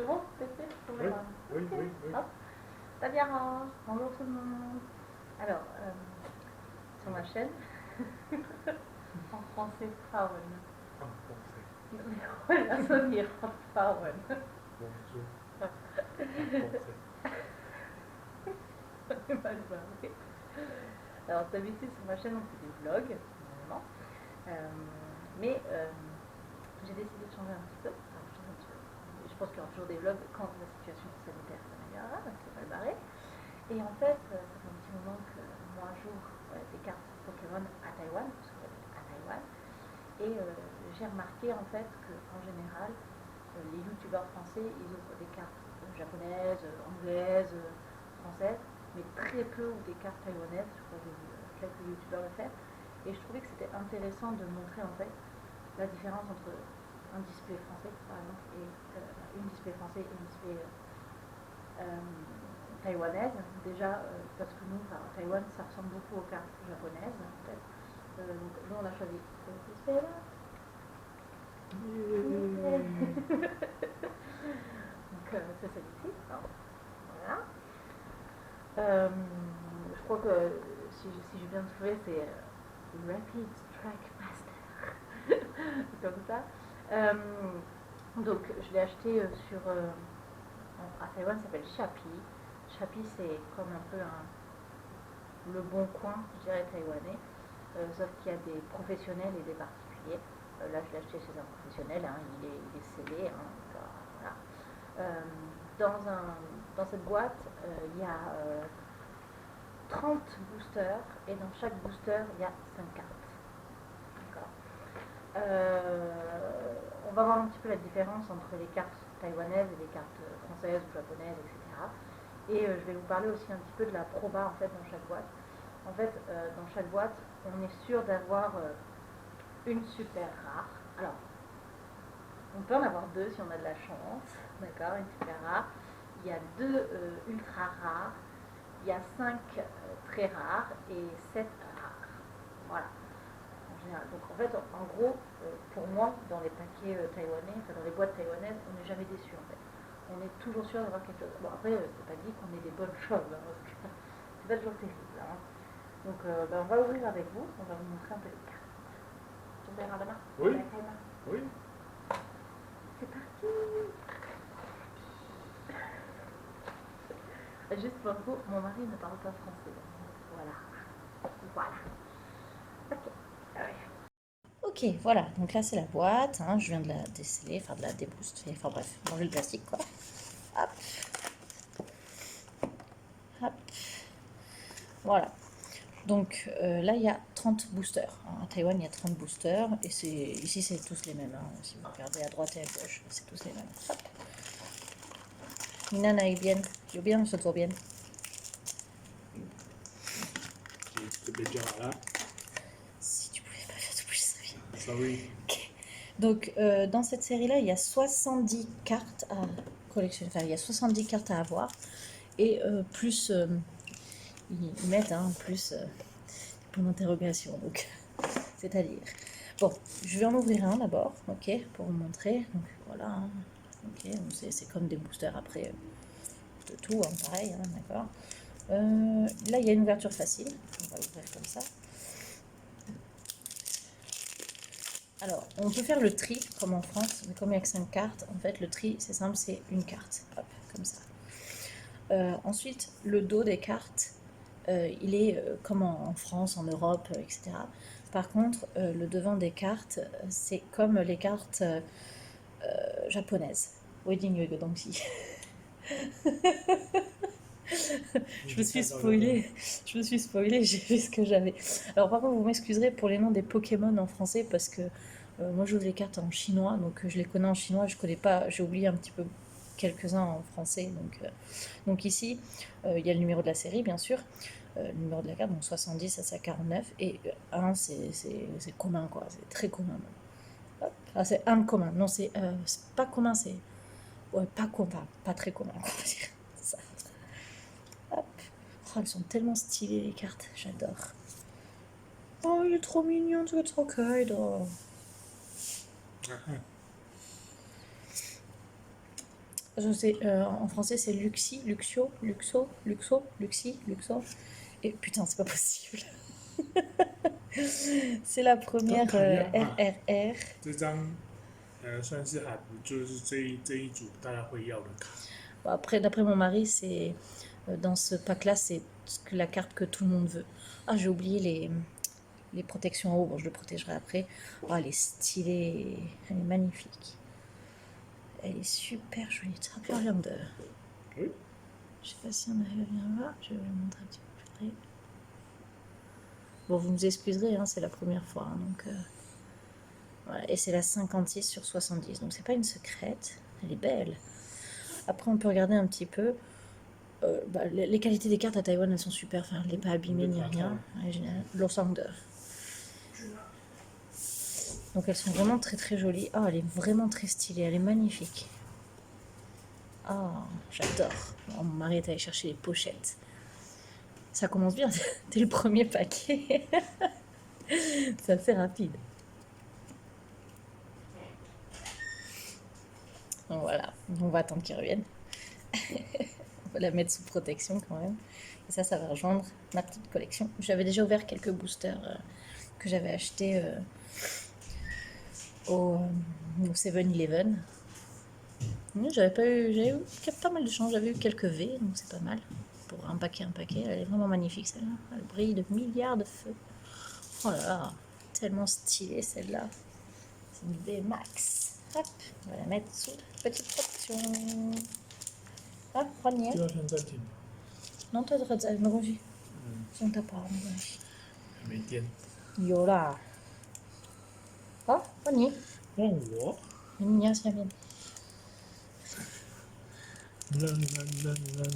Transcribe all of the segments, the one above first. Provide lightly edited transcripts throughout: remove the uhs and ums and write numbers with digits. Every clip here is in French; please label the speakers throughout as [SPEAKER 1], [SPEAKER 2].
[SPEAKER 1] C'est bon, c'est fait, je peux
[SPEAKER 2] Oui,
[SPEAKER 1] mettre
[SPEAKER 2] oui,
[SPEAKER 1] Ok.
[SPEAKER 2] oui, oui.
[SPEAKER 1] Hop. Tabiara, bonjour tout le monde. Alors, sur ma chaîne, en français, Frauen.
[SPEAKER 2] En français.
[SPEAKER 1] La Sonia Frauen.
[SPEAKER 2] Bonjour. En français.
[SPEAKER 1] Mal parlé. Alors, d'habitude, sur ma chaîne, on fait des vlogs, normalement. Mais j'ai décidé de changer un petit peu. Enfin, changer un petit peu. Je pense qu'il y aura toujours des vlogs quand la situation sanitaire s'améliorera, donc c'est mal barré. Et en fait, ça fait un petit moment que moi joue des cartes Pokémon à Taïwan, parce que j'habite à Taïwan. Et j'ai remarqué en fait qu'en général, les youtubeurs français, ils ouvrent des cartes japonaises, anglaises, françaises, mais très peu ou des cartes taïwanaises. Je crois que j'ai vu quelques youtubeurs le faire. Et je trouvais que c'était intéressant de montrer en fait la différence entre un display français par exemple et une display français et une display taïwanaise. Déjà parce que nous, enfin, Taïwan, ça ressemble beaucoup aux cartes japonaises en fait. Donc nous on a choisi ce display là. Donc c'est celui-ci. Voilà. Je crois que si j'ai bien trouvé, c'est Rapid Trackmaster. Comme ça. Euh, donc je l'ai acheté à Taïwan, ça s'appelle Shopee. Shopee, c'est comme un peu le bon coin, je dirais, taïwanais. Sauf qu'il y a des professionnels et des particuliers. Là, je l'ai acheté chez un professionnel, hein, il est scellé. Hein, donc, voilà. Euh, dans cette boîte, il y a 30 boosters et dans chaque booster, il y a 5 cartes. D'accord. On va voir un petit peu la différence entre les cartes taïwanaises et les cartes françaises ou japonaises, etc. Et je vais vous parler aussi un petit peu de la proba en fait dans chaque boîte. En fait, dans chaque boîte, on est sûr d'avoir une super rare. Alors, on peut en avoir deux si on a de la chance, d'accord, une super rare. Il y a deux ultra rares, il y a cinq très rares et sept rares. Voilà, en général. Donc en fait, en gros, pour moi, dans les paquets taïwanais, enfin dans les boîtes taïwanaises, on n'est jamais déçu en fait. On est toujours sûr d'avoir quelque chose. Bon après, c'est pas dit qu'on ait des bonnes choses, hein, parce que c'est pas toujours terrible. Hein. Donc on va ouvrir avec vous, on va vous montrer un peu les cartes. Tu me verras la main.
[SPEAKER 2] Oui, oui.
[SPEAKER 1] C'est parti. Juste pour vous, mon mari ne parle pas français. Voilà. Voilà. Ok. Ouais. Ok, voilà. Donc là, c'est la boîte. Hein. Je viens de la déceler, enfin de la débooster. Enfin bref, manger le plastique, quoi. Hop. Hop. Voilà. Donc là, il y a 30 boosters. À Taïwan, il y a 30 boosters. Et ici, c'est tous les mêmes. Hein. Si vous regardez à droite et à gauche, c'est tous les mêmes. Hop. Nina naik bien. Yo bien, je bien.
[SPEAKER 2] C'est déjà là.
[SPEAKER 1] Si tu pouvais pas faire tout plus, ça serait bien.
[SPEAKER 2] Sorry.
[SPEAKER 1] Ok. Donc, dans cette série-là, il y a 70 cartes à collectionner. Enfin, il y a 70 cartes à avoir. Et plus, ils mettent plus point d'interrogation. Donc, c'est-à-dire. Bon, je vais en ouvrir un d'abord, ok, pour vous montrer. Donc, voilà. Hein. Ok, c'est comme des boosters après de tout, hein, pareil, hein, d'accord. Là, il y a une ouverture facile. On va l'ouvrir comme ça. Alors, on peut faire le tri, comme en France, mais comme il n'y a que 5 cartes, en fait, le tri, c'est simple, c'est une carte. Hop, comme ça. Ensuite, le dos des cartes, il est comme en France, en Europe, etc. Par contre, le devant des cartes, c'est comme les cartes japonaises. Wedding Yoga Dongxi. Je me suis spoilée, j'ai vu ce que j'avais. Alors par contre, vous m'excuserez pour les noms des Pokémon en français parce que moi je joue les cartes en chinois, donc je les connais en chinois, je connais pas, j'ai oublié un petit peu quelques-uns en français. Donc ici, il y a le numéro de la série, bien sûr, le numéro de la carte, donc 70 à 49, et 1 c'est commun, quoi, c'est très commun. Hop. Ah, c'est un commun, non c'est pas commun, c'est ouais, pas commun, pas très commun, on va dire. Ça. Hop. Oh, elles sont tellement stylées les cartes, j'adore. Oh, il est trop mignon, tu es trop Je sais, en français c'est Luxi, Luxio, Luxo, Luxo, Luxi, Luxo. Et putain, c'est pas possible. C'est la première RRR.
[SPEAKER 2] 这张算是就是这一组大家会要的卡。
[SPEAKER 1] Bon, après, d'après mon mari, c'est dans ce pack-là, c'est la carte que tout le monde veut. Ah, j'ai oublié les protections en haut. Bon, je le protégerai après. Oh, elle est stylée, elle est magnifique. Elle est super jolie. Très bien de.
[SPEAKER 2] Oui.
[SPEAKER 1] Je sais pas si on arrive à bien voir. Je vais vous le montrer un petit peu plus près. Bon, vous nous excuserez, hein, c'est la première fois. Hein, donc, voilà. Et c'est la 56 sur 70. Donc, c'est pas une secrète. Elle est belle. Après, on peut regarder un petit peu. Les qualités des cartes à Taïwan, elles sont super. Enfin, elle n'est pas abîmée ni rien. Elle est géniale. L'Osangde. Donc, elles sont vraiment très très jolies. Oh, elle est vraiment très stylée. Elle est magnifique. Oh, j'adore. Oh, mon mari est allé chercher les pochettes. Ça commence bien dès le premier paquet. C'est assez rapide. Donc voilà, on va attendre qu'ils reviennent. On va la mettre sous protection quand même. Et ça va rejoindre ma petite collection. J'avais déjà ouvert quelques boosters que j'avais achetés au 7-Eleven. J'avais eu pas mal de chance. J'avais eu quelques V, donc c'est pas mal. Pour un paquet. Elle est vraiment magnifique celle-là. Elle brille de milliards de feux. Oh là là, tellement stylée celle-là. C'est une V Max. Hop, on va la mettre sous petite protection. Ah, Ronnie.
[SPEAKER 2] 就要先暂停吗？
[SPEAKER 1] Non, t'as de me ronger. On t'a pas,
[SPEAKER 2] 没电。
[SPEAKER 1] 有啦。好，Ronnie。
[SPEAKER 2] 问我？
[SPEAKER 1] 你要下面。
[SPEAKER 2] 啦啦啦啦啦。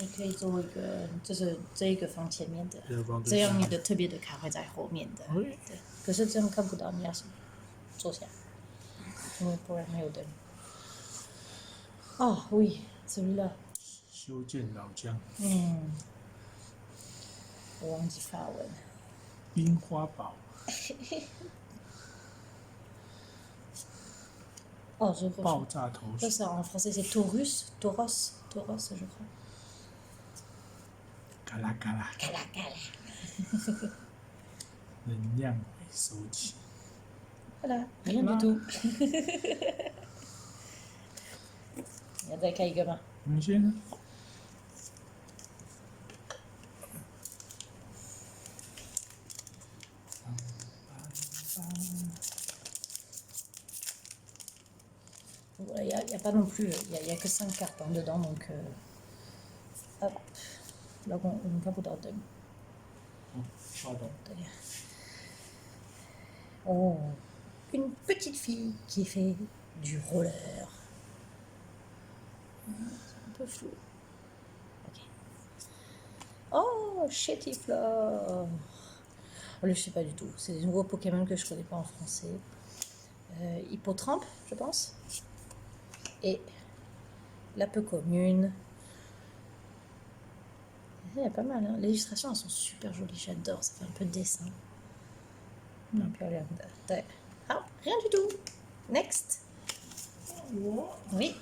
[SPEAKER 1] 你可以做一个，就是这一个放前面的，
[SPEAKER 2] 这
[SPEAKER 1] 这样你的特别的卡会在后面的。
[SPEAKER 2] 对。
[SPEAKER 1] 可是这样看不到，你要坐下，因为不然没有灯。哦，oui，celui-là。
[SPEAKER 2] 修建老将。
[SPEAKER 1] 我忘记发文。
[SPEAKER 2] 樱花堡。
[SPEAKER 1] 哦，je crois.
[SPEAKER 2] 爆炸头。
[SPEAKER 1] Ça, en français, c'est Taurus, je crois.
[SPEAKER 2] 嘎啦嘎啦。
[SPEAKER 1] 嘎啦嘎啦。
[SPEAKER 2] 能量回收器。
[SPEAKER 1] Voilà, rien du tout. 你要再开一个吗？
[SPEAKER 2] 你先。
[SPEAKER 1] Il n'y a pas non plus, il y a que 5 cartes dedans, donc hop, là on va pouvoir donner.
[SPEAKER 2] Pardon.
[SPEAKER 1] Oh, une petite fille qui fait du roller. C'est un peu flou. Ok. Oh, Chétiflore. Je ne sais pas du tout. C'est des nouveaux Pokémon que je ne connais pas en français. Hippotrampe, je pense. Et la peu commune. Il y a pas mal, hein. Les illustrations elles sont super jolies, j'adore, ça fait un peu de dessin. Ah, rien du tout. Next. Oui.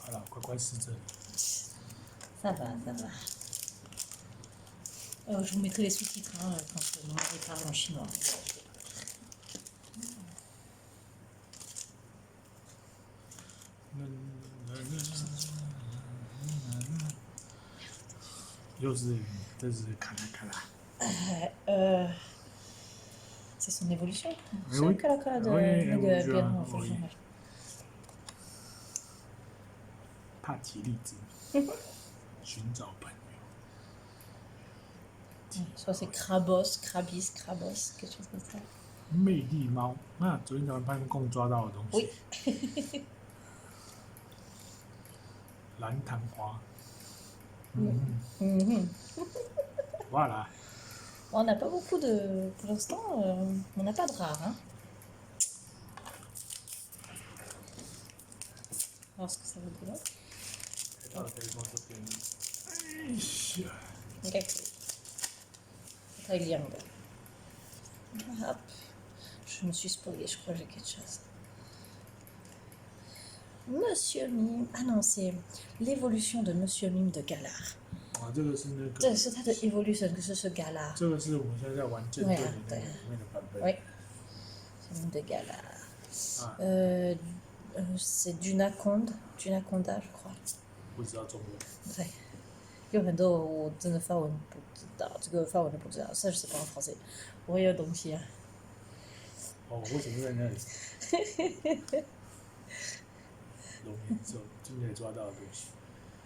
[SPEAKER 2] Voilà, quoi, c'est ça.
[SPEAKER 1] Ça va. Je vous mettrai les sous-titres hein, quand on parle en chinois.
[SPEAKER 2] 又是这是卡拉卡拉。
[SPEAKER 1] C'est son évolution.
[SPEAKER 2] Oui,
[SPEAKER 1] C'est Calacara de
[SPEAKER 2] oui. 帕奇粒子，寻找朋友。
[SPEAKER 1] Soit c'est Krabos, quelque chose comme ça.
[SPEAKER 2] 魅力猫，那昨天咱们拍共抓到的东西。
[SPEAKER 1] Oui.
[SPEAKER 2] 蓝糖花。
[SPEAKER 1] On
[SPEAKER 2] Voilà.
[SPEAKER 1] n'a pas beaucoup de. Pour l'instant, on n'a pas de rare. Hein.
[SPEAKER 3] voir ce que ça va donner.
[SPEAKER 2] 开到可以放这边。哎呀，
[SPEAKER 3] 应该可以，不太亮的。Hop. Je me suis spoilée, je crois que j'ai quelque chose. Monsieur Mime. Ah non, c'est l'évolution de Monsieur Mime de Galar.
[SPEAKER 2] 哇，这个是那个，
[SPEAKER 3] 这是他的 evolution，可是是 Galar。
[SPEAKER 2] 这个是我们现在在玩剑盾里那个里面的版本。
[SPEAKER 3] Oui. C'est Mime de Galar.
[SPEAKER 2] 啊，
[SPEAKER 3] C'est Dunaconda, je crois.
[SPEAKER 2] 不知道中文。
[SPEAKER 3] 对，有很多我真的法文不知道，这个法文都不知道，ça je sais pas en français。我也有东西啊。
[SPEAKER 2] 哦，为什么在那里？龙眼兽今天抓到的东西。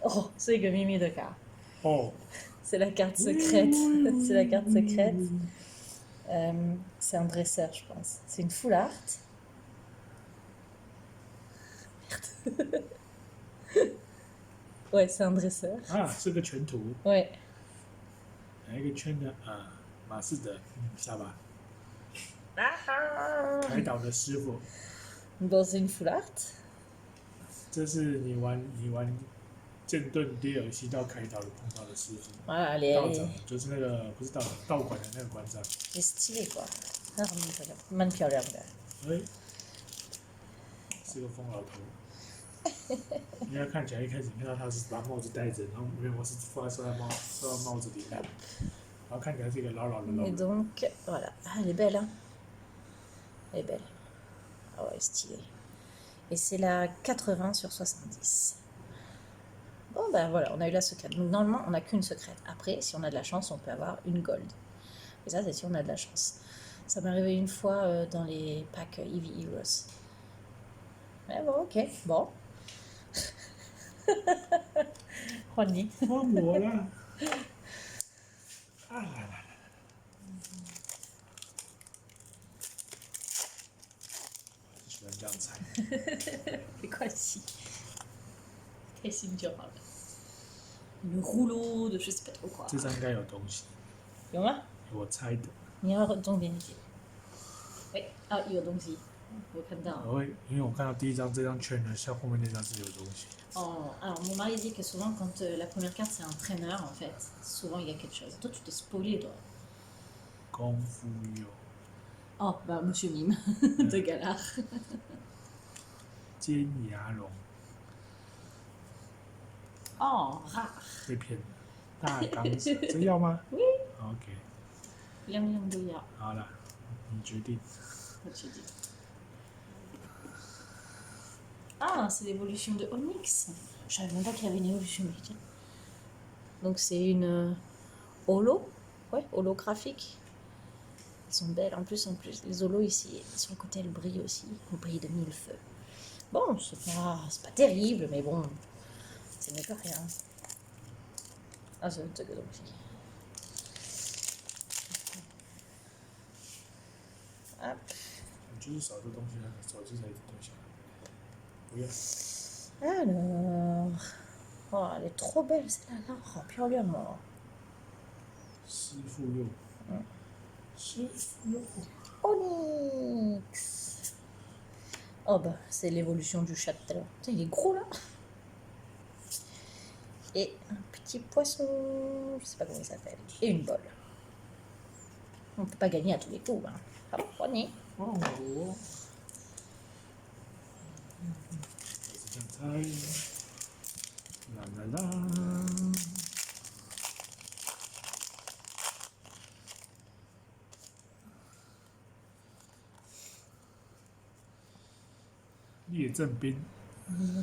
[SPEAKER 3] Oh, c'est que Mimi de carte.
[SPEAKER 2] 哦，
[SPEAKER 3] C'est la carte secrète. C'est la carte secrète. C'est un dresseur, je pense. C'est une full art. Merde. Ouais, c'est un dresseur.
[SPEAKER 2] 啊，是个全图，
[SPEAKER 3] Ouais.
[SPEAKER 2] 哪一个圈呢？啊，马士德，下巴，
[SPEAKER 3] Ah
[SPEAKER 2] 海岛的师傅。
[SPEAKER 3] Bon, c'est une full art.
[SPEAKER 2] 这是你玩剑盾 DLC 到海岛的碰到的师傅。
[SPEAKER 3] Voilà,
[SPEAKER 2] 道长就是那个不是道馆的那个馆长。
[SPEAKER 3] c'est stylé, quoi. Ah,蛮漂亮的。
[SPEAKER 2] 哎，是个疯老头。因为他看起来一开始你看到他是把帽子戴着，然后没有是放在收到帽子里面，然后看起来是一个老的老
[SPEAKER 3] Et
[SPEAKER 2] 人。
[SPEAKER 3] donc, voilà. Ah, elle est belle, hein. Elle est belle. Ah ouais, stylée. Et c'est la 80 sur 70. Bon, ben voilà, on a eu la secrète. Donc, normalement, on n'a qu'une secrète. Après, si on a de la chance, on peut avoir une gold. Et ça, c'est si on a de la chance. Ça m'est arrivé une fois dans les packs Eevee Heroes. Mais bon, ok. Bon. Juani.
[SPEAKER 2] 换我了。啊来来来，我就喜欢这样猜。
[SPEAKER 3] 没关系，开心就好了。Le rouleau de je sais pas trop quoi。
[SPEAKER 2] 这张应该有东西，
[SPEAKER 3] 有吗？
[SPEAKER 2] 我猜的。
[SPEAKER 3] 你要重点一点。哎，啊，有东西，我看到。
[SPEAKER 2] 因为我看到第一张这张圈呢，像后面那张是有东西。
[SPEAKER 3] Oh, alors mon mari dit que souvent quand la première carte c'est un traîneur en fait, souvent il y a quelque chose. Toi tu t'es spoilé toi.
[SPEAKER 2] 功夫有
[SPEAKER 3] Oh bah Monsieur Mime de Galar.
[SPEAKER 2] 尖牙龙
[SPEAKER 3] Oh rare.
[SPEAKER 2] 被骗了，大钢蛇，这要吗？
[SPEAKER 3] Oui.
[SPEAKER 2] OK，
[SPEAKER 3] Yang yang都要。
[SPEAKER 2] 好了，你决定。
[SPEAKER 3] 我决定。Ah, c'est l'évolution de Onyx. Je savais même pas qu'il y avait une évolution. Mais tiens. Donc c'est une holo, ouais, holographique. Elles sont belles en plus, les holos ici, sur le côté elles brillent aussi, elles brillent de mille feux. Bon, c'est pas terrible, mais bon, c'est mieux que rien. Ah, c'est un truc aussi. Hop.
[SPEAKER 2] 你就是少这东西啊，少这才东西。不要。
[SPEAKER 3] Alors, oh, elle est trop belle celle-là. Oh,漂亮哦。
[SPEAKER 2] 师傅又，师傅又。
[SPEAKER 3] Onyx. Oh bah, c'est l'évolution du chat tout à l'heure. Putain, il est gros là. Et un petit poisson, je sais pas comment il s'appelle. Et une bolle. On peut pas gagner à tous les coups. Hein. Ah bon, prenez.
[SPEAKER 2] 哦，我是这样猜。啦啦啦。列阵兵。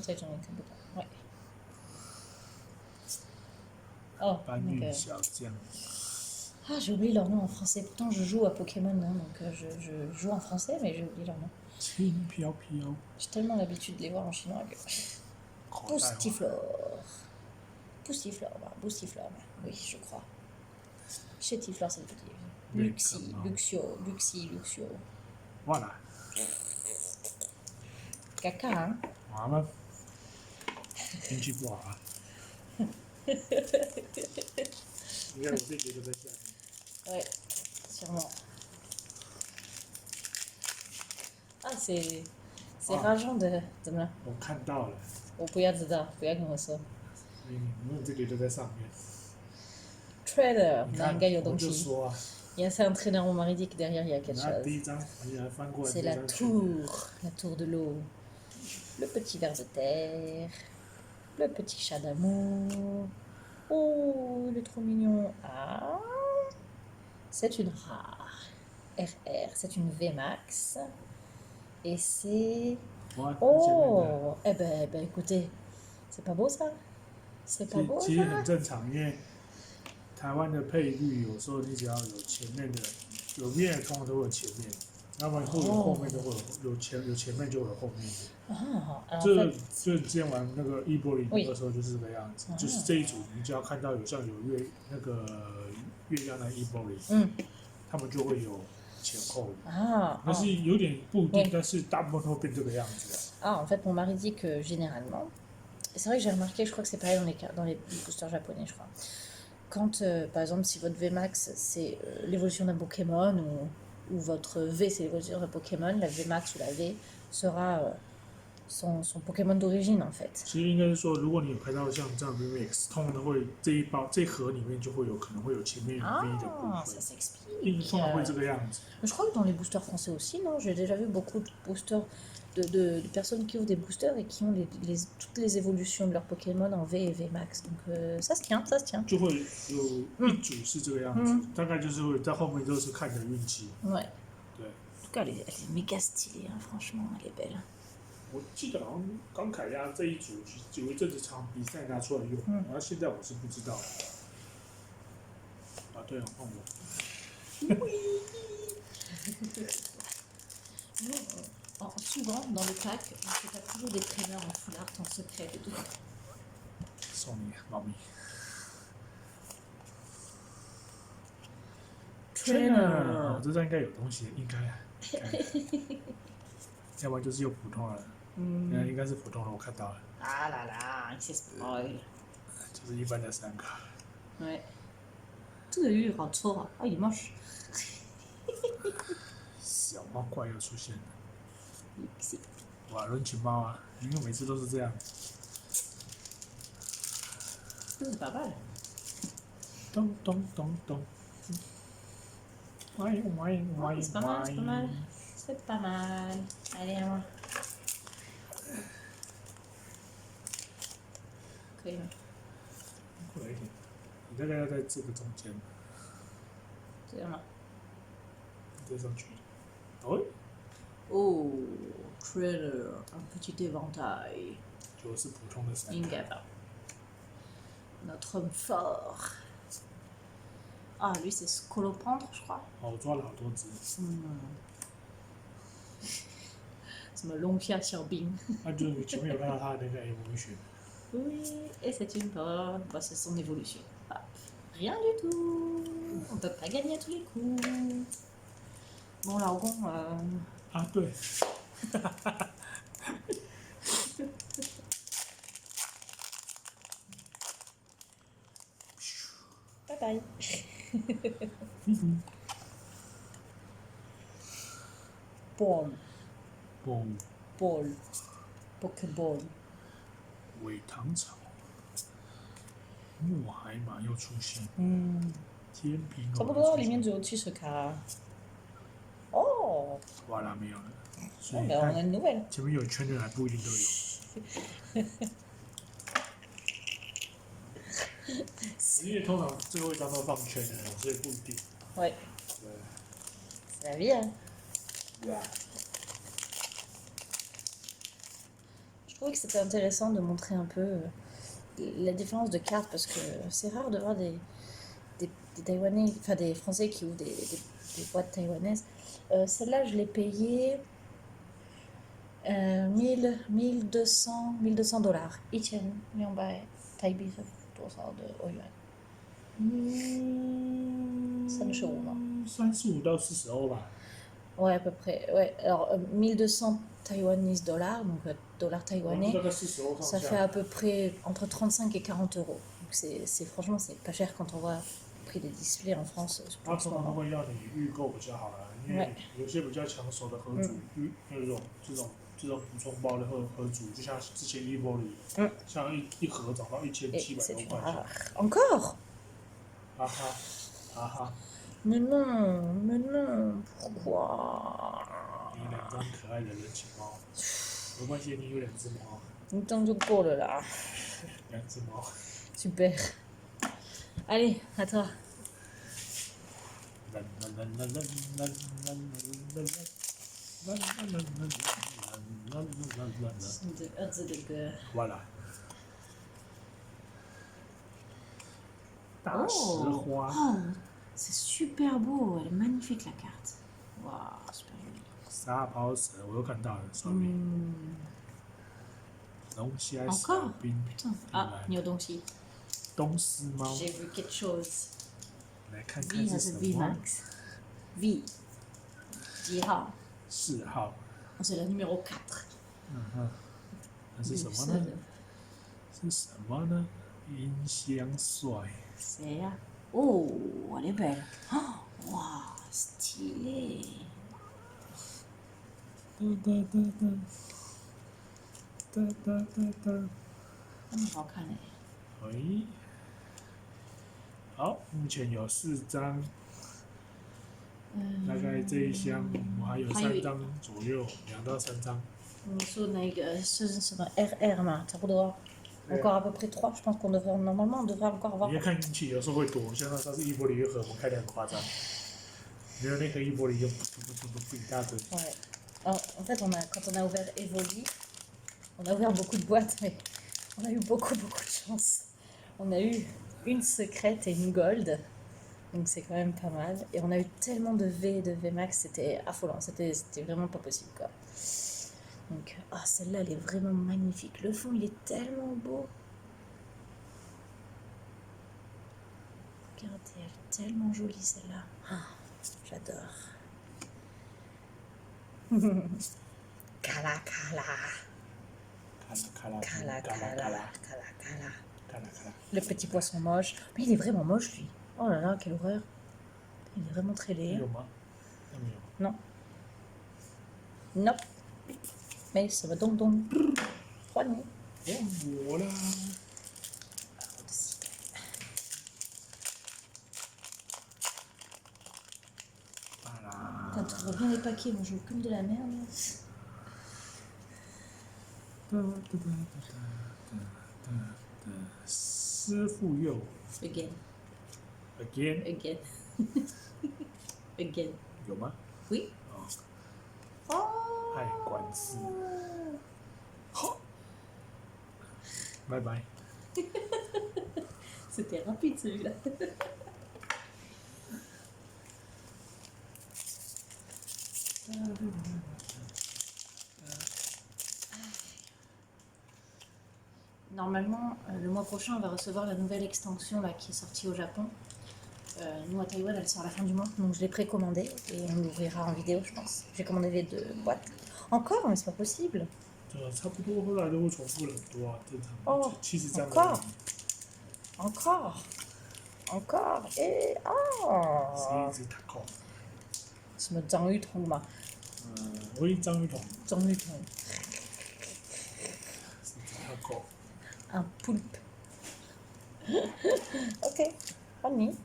[SPEAKER 3] 这种也看不懂。Ouais. Oh,
[SPEAKER 2] 搬运小将。
[SPEAKER 3] Ah, j'ai oublié leur nom en français. Pourtant, je joue à Pokémon, hein, donc je joue en français, mais j'ai oublié leur nom.
[SPEAKER 2] 轻飘飘。
[SPEAKER 3] J'ai tellement l'habitude de les voir en chinois que... Boostiflore. Boostiflore, bah, Boostiflore, bah, oui, je crois. Chétiflore, c'est le petit. Luxi, Luxio, Luxi, Luxio.
[SPEAKER 2] Voilà.
[SPEAKER 3] Caca, hein.
[SPEAKER 2] 完了，天气不好啊。应该我这节都在下面。
[SPEAKER 3] Ouais, sûrement. Ah, c'est C'est rageant的，怎么了？
[SPEAKER 2] 我看到了，
[SPEAKER 3] 我不要知道，不要跟我说。
[SPEAKER 2] 你们这里都在上面。
[SPEAKER 3] Trailer，
[SPEAKER 2] 你看
[SPEAKER 3] 那应该有，
[SPEAKER 2] 我就
[SPEAKER 3] 东西。
[SPEAKER 2] 说啊，
[SPEAKER 3] Il y a c'est un trailer, on m'a dit que derrière il y a quelque
[SPEAKER 2] 那第
[SPEAKER 3] chose.
[SPEAKER 2] 一张，你来翻过来。
[SPEAKER 3] C'est la tour de l'eau. Le petit ver de terre. Le petit chat d'amour. Oh, il est trop mignon. Ah, c'est une rare. RR, c'est une VMAX. Et c'est...
[SPEAKER 2] 哇，前面的。
[SPEAKER 3] Oh, eh ben, écoutez, c'est pas beau ça? C'est pas beau
[SPEAKER 2] 其实
[SPEAKER 3] ça?
[SPEAKER 2] 很正常，因为台湾的配率有时候你只要有前面的，有面的通常都会有前面，要不然会有后面就会有前面就会有后面的。
[SPEAKER 3] Ah, alors
[SPEAKER 2] 这
[SPEAKER 3] en fait,
[SPEAKER 2] 之前玩那个伊波里那个时候就是这个样子，
[SPEAKER 3] 嗯
[SPEAKER 2] 就是这一组你只要看到有像有月亮的伊波里，他们就会有前后的，
[SPEAKER 3] ah,
[SPEAKER 2] 但是有点不一定，但是大部分都会变这个样子。
[SPEAKER 3] ah, en fait, mon mari dit que généralement, c'est vrai que j'ai remarqué, je crois que c'est pareil dans les boosters japonais, je crois. Quand, par exemple, si votre VMAX c'est l'évolution d'un Pokémon ou votre V c'est l'évolution d'un Pokémon, la VMAX ou la V sera son Pokémon d'origine en fait.
[SPEAKER 2] 其实应该是说，如果你有拍到像这样 VMAX，通常都会这盒里面就会有可能会有前面 V 的部
[SPEAKER 3] Ah,
[SPEAKER 2] 分
[SPEAKER 3] ça，s'explique.
[SPEAKER 2] 通常会这个样子。
[SPEAKER 3] Je crois que dans les boosters français aussi, non? J'ai déjà vu beaucoup de boosters, de personnes qui ouvrent des boosters et qui ont toutes les évolutions de leurs Pokémon en V et VMAX. Donc ça se tient, ça se tient.
[SPEAKER 2] 就会有一组是这个样子，大概就是会在后面都是看你的运气。
[SPEAKER 3] Ouais.
[SPEAKER 2] 对，
[SPEAKER 3] En tout cas, elle est méga stylée, hein, franchement, elle est belle.
[SPEAKER 2] 我记得好像刚凯亚这一组有一阵子常比赛拿出来用，然后现在我是不知道。啊，对了，换我。
[SPEAKER 3] Nous, souvent, dans le pack, on fait pas toujours des traîneurs en full art en secret et tout.
[SPEAKER 2] 送你，猫咪。
[SPEAKER 3] Trainer
[SPEAKER 2] 这张应该有东西，应该。要不然就是又普通了，应该是普通的，我看到了。
[SPEAKER 3] Ah là là, il s'est spoil.
[SPEAKER 2] 就是一般的3卡。
[SPEAKER 3] Ouais. 这个鱼好臭啊！啊，il est moche.
[SPEAKER 2] 小猫怪又出现了。
[SPEAKER 3] Ici.
[SPEAKER 2] 哇，人群猫啊，因为每次都是这样。
[SPEAKER 3] C'est pas mal.
[SPEAKER 2] 咚咚咚咚。Ouais, ouais, ouais,
[SPEAKER 3] C'est pas mal, c'est pas mal. C'est pas mal. Allez, à moi. OK.
[SPEAKER 2] 过来一点，你大概要在这个中间，
[SPEAKER 3] 这样吗？
[SPEAKER 2] 再上去。哦，
[SPEAKER 3] Oh, trailer, un petit éventail.
[SPEAKER 2] 就是普通的3卡。
[SPEAKER 3] 应该吧。Notre homme fort. Ah, lui, c'est Scolopendre, je crois.
[SPEAKER 2] 哦，我抓了好多只。
[SPEAKER 3] 什么龙虾小兵。
[SPEAKER 2] 那就是你前面有看到它的那个 evolution。
[SPEAKER 3] Oui, et c'est une bonne. Bah, c'est son évolution. Ah, rien du tout. On peut pas gagner à tous les coups. Bon, là,
[SPEAKER 2] Ah, 对。
[SPEAKER 3] 拜拜。Ball,
[SPEAKER 2] 哦，
[SPEAKER 3] ball, Pokéball.
[SPEAKER 2] 尾糖草。木海马又出现。天平偶。
[SPEAKER 3] 差不多，里面只有70卡。哦，
[SPEAKER 2] 哇啦，没有了。所以
[SPEAKER 3] 没有，我
[SPEAKER 2] 看
[SPEAKER 3] 们 nouvelle。
[SPEAKER 2] 前面有圈的还不一定都有。因为通常最后一张都放圈的，所以不一定。
[SPEAKER 3] Ouais,
[SPEAKER 2] 对。
[SPEAKER 3] c'est la vie, hein. Je trouvais que c'était intéressant de montrer un peu la différence de cartes parce que c'est rare de voir des Taïwanais, enfin des Français qui ouvrent des boîtes taïwanaises. Celle-là, je l'ai payée 1200 $. 1200台币是多少的欧元？35吗
[SPEAKER 2] ？35到40欧吧。
[SPEAKER 3] Ouais, à peu près. Ouais. Alors, 1200 Taiwanese dollars, donc dollars taïwanais,
[SPEAKER 2] 大概40欧
[SPEAKER 3] ça
[SPEAKER 2] 上
[SPEAKER 3] fait
[SPEAKER 2] 下。
[SPEAKER 3] à peu près entre 35 et 40 euros. Donc franchement, c'est pas cher quand on voit le prix des displays en France.
[SPEAKER 2] 他通常都会要你预购比较好啦，因为有些比较抢手的盒组，这这种补充包的合组，就像之前 Evoli，像一盒涨到1700多块钱，
[SPEAKER 3] Encore
[SPEAKER 2] 哈哈哈哈。
[SPEAKER 3] Mais non, pourquoi
[SPEAKER 2] 你有2张可爱的人形猫，没关系，你有2只猫，
[SPEAKER 3] 一张就够了啦。
[SPEAKER 2] 2只猫。
[SPEAKER 3] Super. Allez, à toi.
[SPEAKER 2] Voilà. 大石花。
[SPEAKER 3] Oh, c'est super beau, elle est magnifique la carte. Waouh, super jolie.
[SPEAKER 2] 沙包蛇，我又看到了，sorry。龙虾小兵，
[SPEAKER 3] Putain. Ah, il y a donc si.
[SPEAKER 2] 东施猫，
[SPEAKER 3] J'ai vu quelque chose.
[SPEAKER 2] 来看
[SPEAKER 3] V
[SPEAKER 2] 看
[SPEAKER 3] has
[SPEAKER 2] 是
[SPEAKER 3] a
[SPEAKER 2] 什
[SPEAKER 3] V
[SPEAKER 2] 么。
[SPEAKER 3] max. V. 几号
[SPEAKER 2] 4号，
[SPEAKER 3] Oh, c'est la numéro 4.
[SPEAKER 2] 那是什么呢？是什么呢？音香帅。
[SPEAKER 3] C'est là. Oh, elle est belle. Oh, waouh, stylé. 很好看哎。
[SPEAKER 2] 喂，好，目前有4张，大概这一箱我还有3张左右，2到3张。
[SPEAKER 3] On saute avec ce RR嘛，差不多。Encore à peu près 3, je pense qu'on devrait, normalement on devrait encore avoir.
[SPEAKER 2] 你要看运气，有时候会多，像上次伊波里一盒我们开得很夸张，没有那盒伊波里就不一大堆。
[SPEAKER 3] Ouais. Alors, en fait, quand on a ouvert Evoli, on a ouvert beaucoup de boîtes, mais on a eu beaucoup de chance. On a eu une secrète et une gold, donc c'est quand même pas mal. Et on a eu tellement de V et de VMAX, c'était affolant, c'était vraiment pas possible quoi. Donc, celle-là, elle est vraiment magnifique. Le fond, il est tellement beau. Regardez, elle est tellement jolie celle-là. J'adore. Kala kala. Kala kala. Le petit poisson moche. Mais il est vraiment moche lui. Oh là là, quelle horreur. Il est vraiment très laid. Non. Non. Mais ça va donc. 换你。
[SPEAKER 2] 我啦。
[SPEAKER 3] Putain, tu bien les paquets, moi je veux comme de la merde.
[SPEAKER 2] Sifu
[SPEAKER 3] Again.
[SPEAKER 2] Again.
[SPEAKER 3] Again.
[SPEAKER 2] 有吗？
[SPEAKER 3] Oui.
[SPEAKER 2] 爱管事。拜拜。
[SPEAKER 3] C'était rapide celui-là. Normalement, le mois prochain, on va recevoir la nouvelle extension là, qui est sortie au Japon. Nous, à Taïwan, elle sort à la fin du mois, donc je l'ai précommandée et on l'ouvrira en vidéo, je pense. J'ai commandé les 2 boîtes. Encore, mais c'est pas possible.
[SPEAKER 2] 差不多，后来都会重复很多啊，正常。
[SPEAKER 3] 哦
[SPEAKER 2] 70张。
[SPEAKER 3] Encore. Et
[SPEAKER 2] 是一只塔扣。
[SPEAKER 3] 什么章鱼桶嘛？oui，
[SPEAKER 2] 章鱼桶。
[SPEAKER 3] 章鱼桶。
[SPEAKER 2] 是一只塔扣。
[SPEAKER 3] Un poulpe. Ok, on y.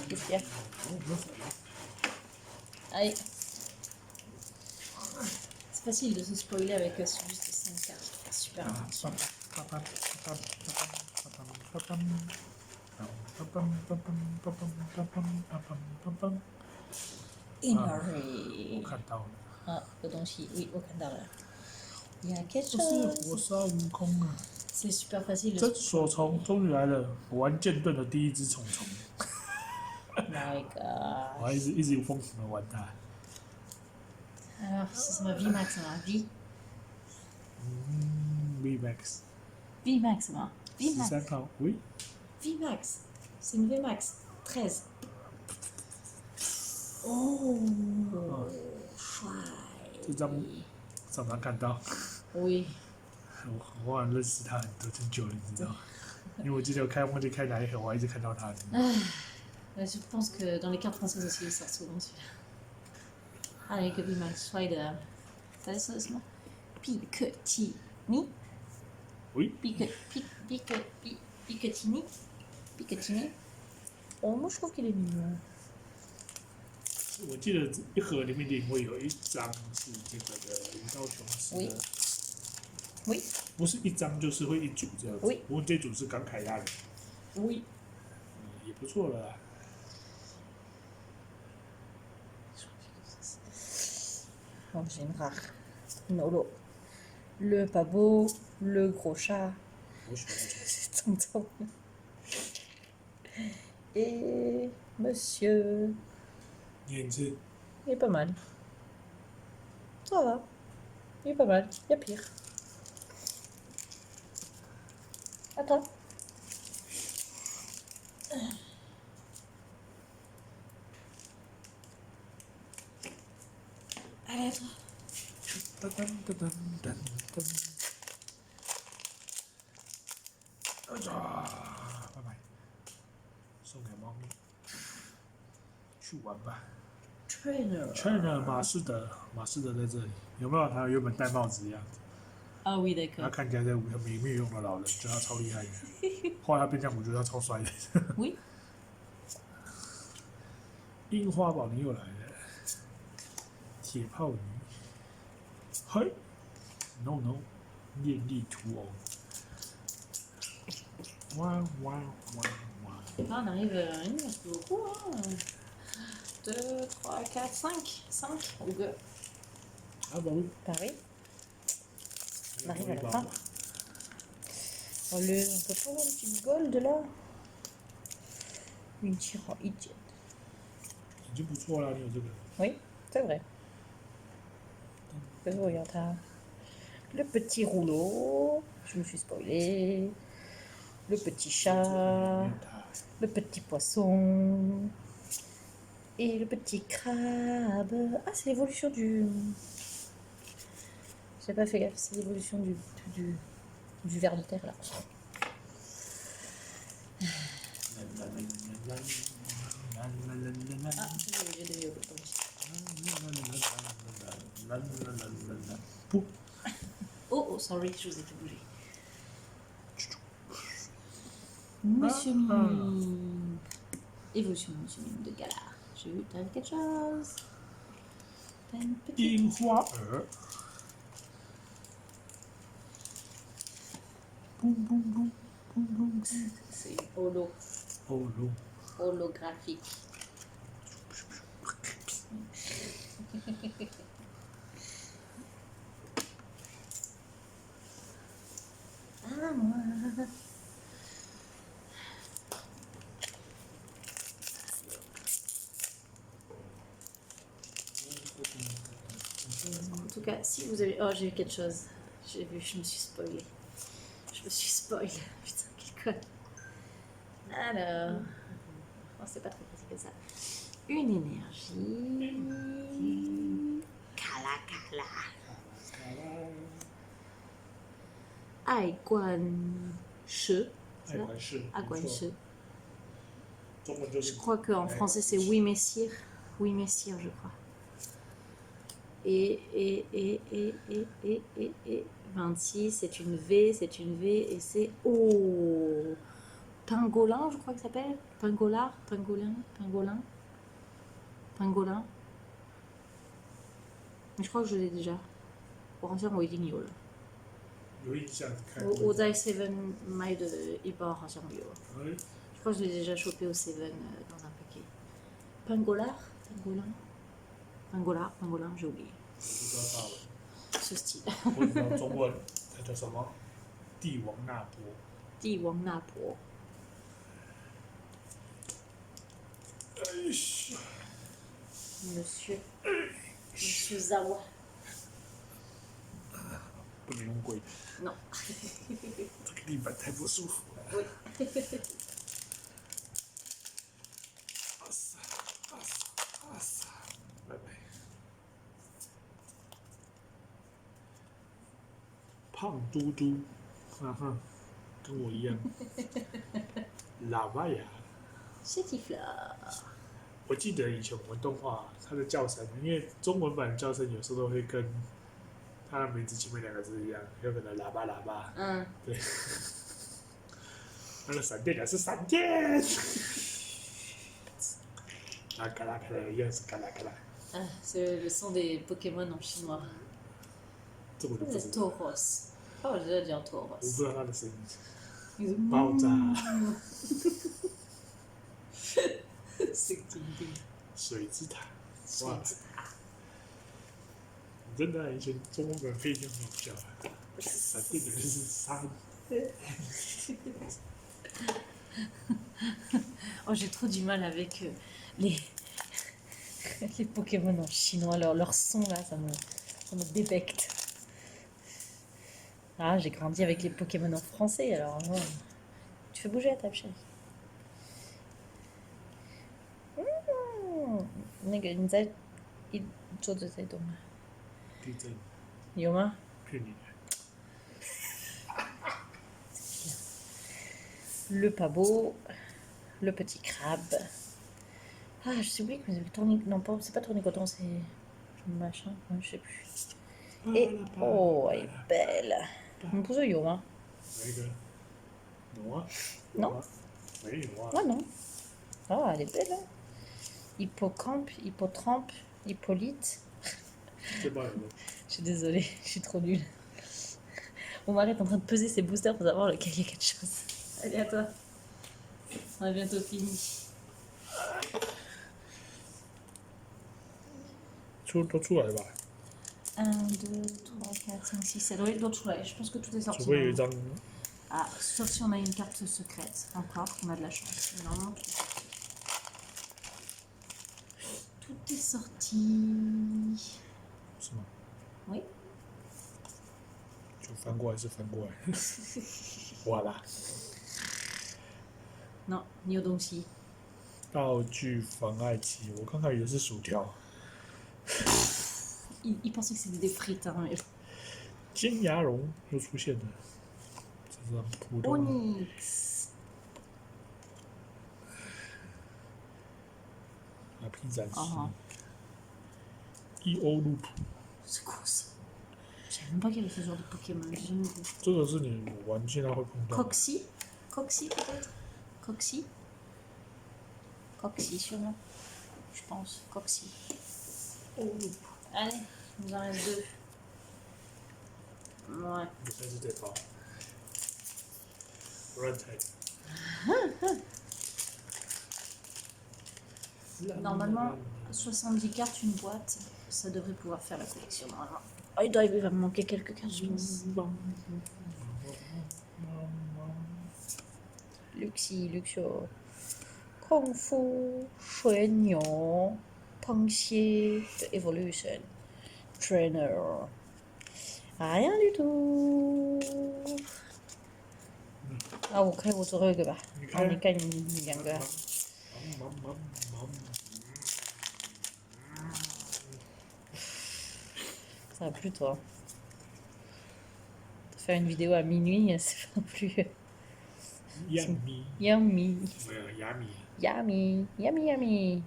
[SPEAKER 3] Qu'est-ce qu'il y a? Allez. C'est facile de se spoiler avec juste 5 cartes. Super attention. Inari.
[SPEAKER 2] 我看到了。
[SPEAKER 3] 啊，有东西，oui，我看到了。Il y a quelque
[SPEAKER 2] 这
[SPEAKER 3] chose.
[SPEAKER 2] 是火烧悟空啊！
[SPEAKER 3] C'est super facile.
[SPEAKER 2] 真索虫终于来了，我玩剑盾的第一只虫虫。
[SPEAKER 3] My God.
[SPEAKER 2] 我还一直疯狂的玩它。
[SPEAKER 3] Alors, c'est ma VMAX, hein, V.
[SPEAKER 2] VMAX。
[SPEAKER 3] VMAX, hein. VMAX.
[SPEAKER 2] 13号，oui。
[SPEAKER 3] VMAX. C'est une VMAX. 13. Oh. 帅。
[SPEAKER 2] 这张常常看到。
[SPEAKER 3] Oui.
[SPEAKER 2] 我好像认识他很久了，你知道吗？因为我记得忘记开哪一盒，我还一直看到他。
[SPEAKER 3] Je pense que dans les cartes françaises aussi, il sort souvent celui-là. Allez, que VMAX, Spider. 它是什么？比克提尼。
[SPEAKER 2] Oui.
[SPEAKER 3] Piquetini. Oh, moi je trouve qu'il est mignon.
[SPEAKER 2] 我记得一盒里面一定会有一张是这个的云高雄市的，
[SPEAKER 3] Oui.
[SPEAKER 2] 不是一张就是会一组这样子。
[SPEAKER 3] Oui.
[SPEAKER 2] 不过这组是刚开压的，
[SPEAKER 3] Oui.
[SPEAKER 2] 也不错了啦。
[SPEAKER 3] Oh, j'ai une rare. Nolo. Le pavot, le gros chat.
[SPEAKER 2] 我喜欢这种。
[SPEAKER 3] Tonton. Et monsieur.
[SPEAKER 2] 念一次，
[SPEAKER 3] Il est pas mal. Ça va. Il est pas mal. Il y a pire. Attends. Allez, à toi.
[SPEAKER 2] 噔噔噔噔噔噔。哎呀，拜拜，送给猫咪，去玩吧。
[SPEAKER 3] Trainer.
[SPEAKER 2] China 马士德在这里，有没有？他原本戴帽子的样子，
[SPEAKER 3] Ah oui,
[SPEAKER 2] 他
[SPEAKER 3] d'accord.
[SPEAKER 2] 看起来在很没用的老人，觉得他超厉害的。后来他变这样，我觉得他超帅的。
[SPEAKER 3] Oui.
[SPEAKER 2] 樱花宝你又来了，铁炮鱼，嘿 ，no no，艳丽图偶，哇哇哇哇，
[SPEAKER 3] Ah, on arrive, il nous reste beaucoup, hein. 2, 3, 4, 5. 5, ou 2.
[SPEAKER 2] 啊bah oui，
[SPEAKER 3] Bah oui. On arrive à la
[SPEAKER 2] 吧
[SPEAKER 3] fin. On peut prendre une petite gold là. Une tyran idiot.
[SPEAKER 2] 已经不错了，你有这个。
[SPEAKER 3] Oui, c'est vrai. Regarde ça. Le petit rouleau. Je me suis spoilé. Le petit chat. Le petit poisson. Et le petit crabe. Ah, c'est l'évolution du... J'ai pas fait gaffe, c'est l'évolution du ver de terre là. Ah, j'ai deviné au bouton.
[SPEAKER 2] Pou.
[SPEAKER 3] Oh, sorry, je vous ai fait bouger. Monsieur Mime. Évolution de Monsieur Mime de Galar. J'ai vu, t'as quelque chose. T'as une petite...
[SPEAKER 2] 樱花儿，boum boum boum boum boum boum，
[SPEAKER 3] C'est holo.
[SPEAKER 2] 哦喽，
[SPEAKER 3] Holographique. Ah, moi. En tout cas, si vous avez... Oh, j'ai vu quelque chose. J'ai vu, je me suis spoilé. Je me suis spoilé. Putain, quel con. Alors... Oh, c'est pas très facile que ça. Une énergie... Kala Kala. Aiguan Che.
[SPEAKER 2] 爱管事，
[SPEAKER 3] Aiguan Che.
[SPEAKER 2] 中文就
[SPEAKER 3] Je
[SPEAKER 2] 是
[SPEAKER 3] crois qu'en français c'est Oui Messire. Oui Messire, je crois. Et 26, c'est une V et c'est oh Pingolin, je crois que ça s'appelle. Pingolin. Mais je crois que je l'ai déjà. 我好像我已经有了。
[SPEAKER 2] 有印象看过。
[SPEAKER 3] 我在 Seven 买的一包好像有。
[SPEAKER 2] 哎，
[SPEAKER 3] Je crois que je l'ai déjà chopé au Seven dans un paquet. Pingolin, j'ai oublié.
[SPEAKER 2] 我不知道法文，
[SPEAKER 3] Ce style.
[SPEAKER 2] 我只知道中文，它叫什么？帝王纳波。
[SPEAKER 3] 帝王纳婆。
[SPEAKER 2] 哎呀，
[SPEAKER 3] Monsieur Zawa.
[SPEAKER 2] 不能用跪，
[SPEAKER 3] Non.
[SPEAKER 2] 这个地板太不舒服了。
[SPEAKER 3] Oui.
[SPEAKER 2] 啊撒啊撒啊撒，拜拜。胖嘟嘟，哈哈，跟我一样。喇叭牙，
[SPEAKER 3] Chetifleur.
[SPEAKER 2] 我记得以前我们动画它的叫声，因为中文版叫声有时候都会跟它的名字前面2个字一样，有可能喇叭喇叭，
[SPEAKER 3] 嗯，
[SPEAKER 2] 对。那个闪电侠是闪电，啊嘎啦嘎啦一样是嘎啦嘎啦，Ah,
[SPEAKER 3] c'est le son des Pokémon en chinois.
[SPEAKER 2] 这我就不知
[SPEAKER 3] C'est
[SPEAKER 2] 道，
[SPEAKER 3] Tauros. Oh, j'ai déjà dit en
[SPEAKER 2] 我不
[SPEAKER 3] Tauros.
[SPEAKER 2] 知道它的声音。
[SPEAKER 3] Ils ont-
[SPEAKER 2] 爆炸，
[SPEAKER 3] C'est Ting Ting.
[SPEAKER 2] 水之塔，
[SPEAKER 3] 水
[SPEAKER 2] 哇，
[SPEAKER 3] 之塔。
[SPEAKER 2] 真的以前中文版配音很好笑，闪电侠就是山，
[SPEAKER 3] Oh, j'ai trop du mal avec les, les Pokémon en chinois. Leur son là, ça me débecte. Ah, j'ai grandi avec les Pokémon en français, alors. Tu fais bouger la table, chérie.那个你在桌子在动吗？
[SPEAKER 2] 地震，
[SPEAKER 3] 有吗？
[SPEAKER 2] 骗你的。
[SPEAKER 3] Le pabot, le petit crabe. Ah, je sais plus comment c'est tourné. Non, c'est pas tourné coton, c'est machin. Ouais, je sais plus. Et oh, elle est belle. Mon pouce yo, hein?
[SPEAKER 2] 哪一个？有啊？Non 有啊？没有啊？
[SPEAKER 3] Ah non. Ah, elle est belle. Hein? Hippocampe, hippotrampe, hippolyte.
[SPEAKER 2] 这帮人
[SPEAKER 3] Je suis désolée, je suis trop nulle. Mon mari est en train de peser ses boosters pour savoir lequel il y a quelque chose. Allez, à toi. On a bientôt fini.
[SPEAKER 2] 都出来吧，
[SPEAKER 3] 1, 2, 3, 4, 5, 6, 7. Oui, d'autres choix. Je pense que tout est
[SPEAKER 2] 除
[SPEAKER 3] sorti.
[SPEAKER 2] 非有一张
[SPEAKER 3] Ah, sauf si on a une carte secrète. Encore, on a de la chance. Mais normalement, tout est sorti.
[SPEAKER 2] 是吗？
[SPEAKER 3] Oui.
[SPEAKER 2] 就翻过来是翻过来，哇啦！
[SPEAKER 3] Non, ni au Dongxi.
[SPEAKER 2] 道具妨碍期，我刚才以为是薯条。
[SPEAKER 3] Il pensait que c'était des frites. Hein, mais...
[SPEAKER 2] 尖牙龙又出现了，这是很普通的。
[SPEAKER 3] Onyx.
[SPEAKER 2] 啊，披展士
[SPEAKER 3] Oh,
[SPEAKER 2] 伊欧路普，
[SPEAKER 3] c'est quoi ça? Je savais même pas qu'il y avait ce genre de Pokémon. J'ai jamais vu.
[SPEAKER 2] 这个是你玩现在会碰到的。
[SPEAKER 3] Coxy? Coxy peut-être? Coxy? Coxy sûrement. Je pense. Coxy. Allez, il nous en reste 2. Ouais.
[SPEAKER 2] 你才是在跑，乱猜。
[SPEAKER 3] Normalement, 70 cartes, une boîte, ça devrait pouvoir faire la collection normalement. Oh, il doit va me manquer quelques cartes, je pense. Luxi, Luxio, Kung Fu, Xuanyo, Pengxie, The Evolution, Trainer. Rien du tout. Ah, 我开我最后一个吧。啊，你看你2个。 Ça va plus toi. Faire une vidéo à minuit, c'est pas plus.
[SPEAKER 2] 亚米，
[SPEAKER 3] Yummy,
[SPEAKER 2] 没有亚米，
[SPEAKER 3] yummy, yummy, yummy.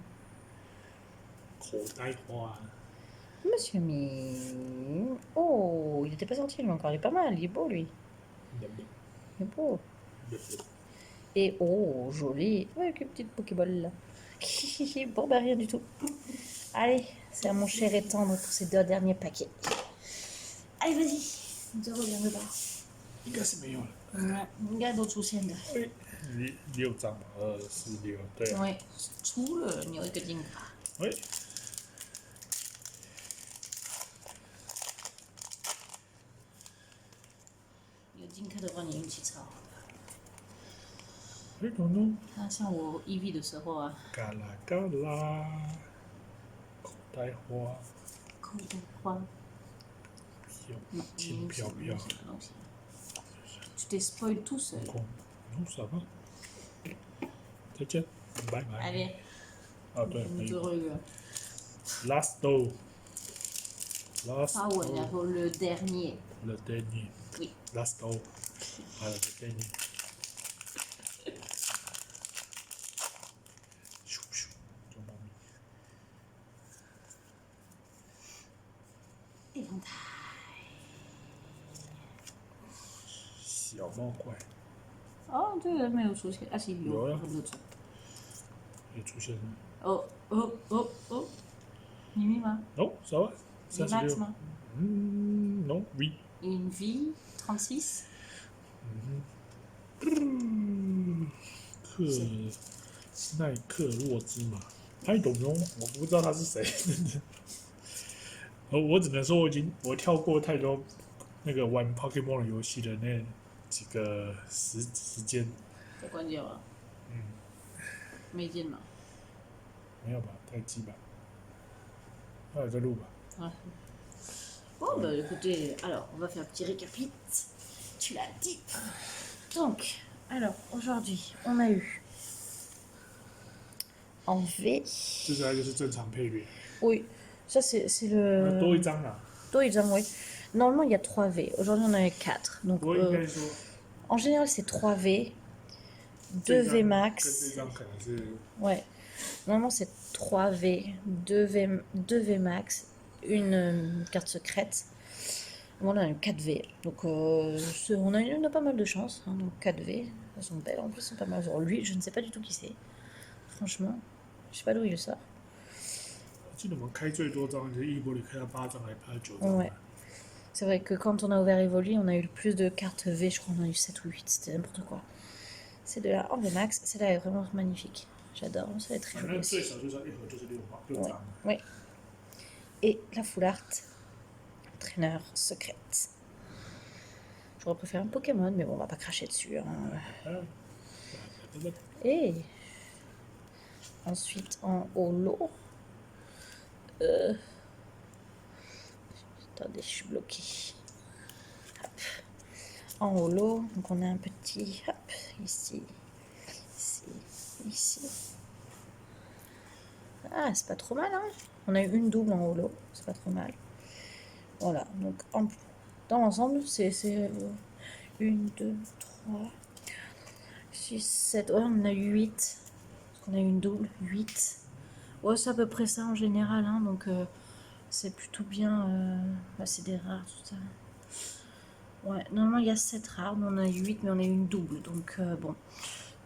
[SPEAKER 2] 口袋花，
[SPEAKER 3] Monsieur Mi. Oh, il était pas sorti lui encore. Il est pas mal, il est beau lui. Il est beau. Et oh, joli. Avec une petite Pokéball là. Bon, bah rien du tout. Allez, c'est à mon cher et tendre pour ces 2 derniers paquets. Allez, vas-y. On te revient de bas.
[SPEAKER 2] 应该是没有了。
[SPEAKER 3] 应该都出现的。
[SPEAKER 2] 6张嘛，2、4、6，对啊。
[SPEAKER 3] 对，出了你有一个金卡。
[SPEAKER 2] 喂，
[SPEAKER 3] 有金卡的话，你运气超好的。
[SPEAKER 2] 哎，东东，
[SPEAKER 3] 那像我 EV 的时候啊，
[SPEAKER 2] 嘎啦嘎啦，口袋花，
[SPEAKER 3] 口袋花，
[SPEAKER 2] 轻飘飘，
[SPEAKER 3] 什么东西？Tu t'es spoil tout seul.
[SPEAKER 2] Non, ça va. 再见，拜拜。
[SPEAKER 3] Allez,
[SPEAKER 2] 啊，对，
[SPEAKER 3] on
[SPEAKER 2] 没
[SPEAKER 3] te
[SPEAKER 2] 有。
[SPEAKER 3] revoit.
[SPEAKER 2] Last do. Last
[SPEAKER 3] Ah ouais,
[SPEAKER 2] do.
[SPEAKER 3] là, le dernier.
[SPEAKER 2] Le dernier.
[SPEAKER 3] Oui.
[SPEAKER 2] Last do. Voilà, le dernier. Chou, chou. Ton mamie.
[SPEAKER 3] Éventail.
[SPEAKER 2] 小猫怪
[SPEAKER 3] 哦，这个没有出现，啊是
[SPEAKER 2] 有了
[SPEAKER 3] 有有出。
[SPEAKER 2] 也出现了。
[SPEAKER 3] 哦，你密码
[SPEAKER 2] 哦，ça va
[SPEAKER 3] Vimax
[SPEAKER 2] 36。
[SPEAKER 3] 吗
[SPEAKER 2] non, oui.
[SPEAKER 3] Une vie 36
[SPEAKER 2] 克奈克洛兹嘛，I don't know，我不知道他是谁，真的。我只能说我跳过太多那个玩 Pokemon 游戏的那几个时间。
[SPEAKER 3] 太关键了，没劲了。
[SPEAKER 2] 没有吧？太鸡吧？还有在录吧？Ouais.
[SPEAKER 3] Bon, bah écoutez, alors on va faire un petit récapit. Tu l'as dit. Donc, alors aujourd'hui, on a eu en V.
[SPEAKER 2] 这大概就是正常配乐。
[SPEAKER 3] Oui, ça c'est
[SPEAKER 2] 多一
[SPEAKER 3] le.
[SPEAKER 2] 张啦。
[SPEAKER 3] Oui. Normalement, il y a 3 V. Aujourd'hui, on en a eu 4. Donc,
[SPEAKER 2] 我应该说，
[SPEAKER 3] en général, c'est 3 V, 2 V
[SPEAKER 2] 这张跟这
[SPEAKER 3] max.
[SPEAKER 2] 张可能是
[SPEAKER 3] Ouais. Normalement, c'est 3 V, 2 V max, une carte secrète. Voilà, on a eu 4 V. Donc, on a pas mal de chance. Hein, donc, 4 V. Elles sont belles. En plus, elles sont pas mal. Genre, lui, je ne sais pas du tout qui c'est. Franchement, je sais pas d'où il le sort.
[SPEAKER 2] 我记得我们开最多张就是伊波里开到8张，还拍到9张。
[SPEAKER 3] Ouais. C'est vrai que quand on a ouvert Evoli, on a eu le plus de cartes V. Je crois qu'on a eu 7 ou 8. C'était n'importe quoi. C'est de la en V max. Celle-là est vraiment magnifique. J'adore. Ça va être très
[SPEAKER 2] 反
[SPEAKER 3] joli
[SPEAKER 2] 正最
[SPEAKER 3] aussi.
[SPEAKER 2] 少就是一盒就是6张。
[SPEAKER 3] Oui. Et la full art. Entraîneur secrète. J'aurais préféré un Pokémon, mais bon, on va pas cracher dessus. Hein. Et ensuite en holo. Attendez, je suis bloquée. Hop. En holo, donc on a un petit, hop, ici, ici. Ah, c'est pas trop mal, hein. On a eu une double en holo, c'est pas trop mal. Voilà, donc dans l'ensemble, c'est 1, 2, 3, 4, 6, 7. Ouais, on en a eu 8. Parce qu'on a eu une double, 8. Ouais, c'est à peu près ça en général, hein, donc c'est plutôt bien. Bah, c'est des rares, tout ça. Ouais, normalement il y a 7 rares, nous on a eu 8, mais on a eu une double, donc bon,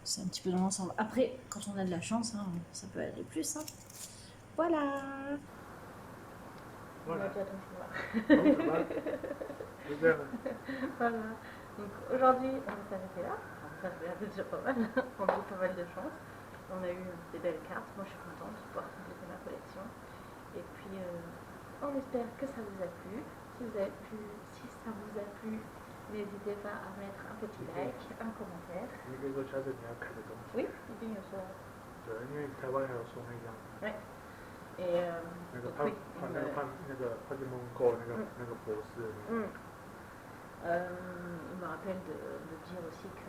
[SPEAKER 3] c'est un petit peu dans l'ensemble. Après, quand on a de la chance, hein, ça peut aller plus. Hein. Voilà.
[SPEAKER 1] On a déjà ton choix.
[SPEAKER 2] Voilà.
[SPEAKER 1] Voilà. Donc aujourd'hui, on va s'arrêter là. Enfin, ça va déjà pas mal. On a eu pas mal de chance. On a eu des belles cartes. Moi, je suis contente de pouvoir compléter ma collection. Et puis, on espère que ça vous a plu. Si ça vous a plu, n'hésitez pas à mettre un petit like, un commentaire.
[SPEAKER 2] 你可以说下次你要看的东西。
[SPEAKER 1] Oui, 一定有说。
[SPEAKER 2] 对，因为台湾还有送那张。
[SPEAKER 1] Ouais. Et
[SPEAKER 2] 那个
[SPEAKER 1] oui,
[SPEAKER 2] 那个 Pokemon Go 那个博士。
[SPEAKER 1] il me rappelle de dire aussi que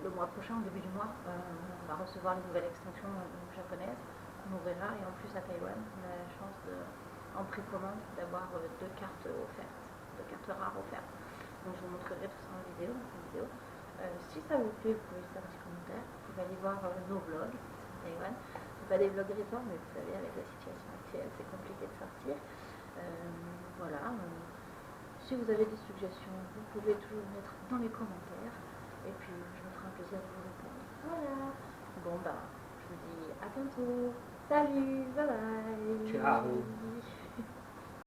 [SPEAKER 1] le mois prochain, au début du mois, on va recevoir les nouvelles extensions japonaises qu'on ouvrira. Et en plus à Taïwan, on a la chance en précommande d'avoir 2 cartes offertes, 2 cartes rares offertes. Donc je vous montrerai tout ça en vidéo. Si ça vous plaît, vous pouvez laisser un petit commentaire. Vous pouvez aller voir nos vlogs sur Taïwan. C'est pas des vlogs récents, mais vous savez, avec la situation actuelle, c'est compliqué de sortir. Voilà. Si vous avez des suggestions, vous pouvez toujours les mettre dans les commentaires. Et puis, je me ferai un plaisir de vous répondre. Voilà. Bon, bah, je vous dis à bientôt. Salut, bye bye.
[SPEAKER 2] Ciao.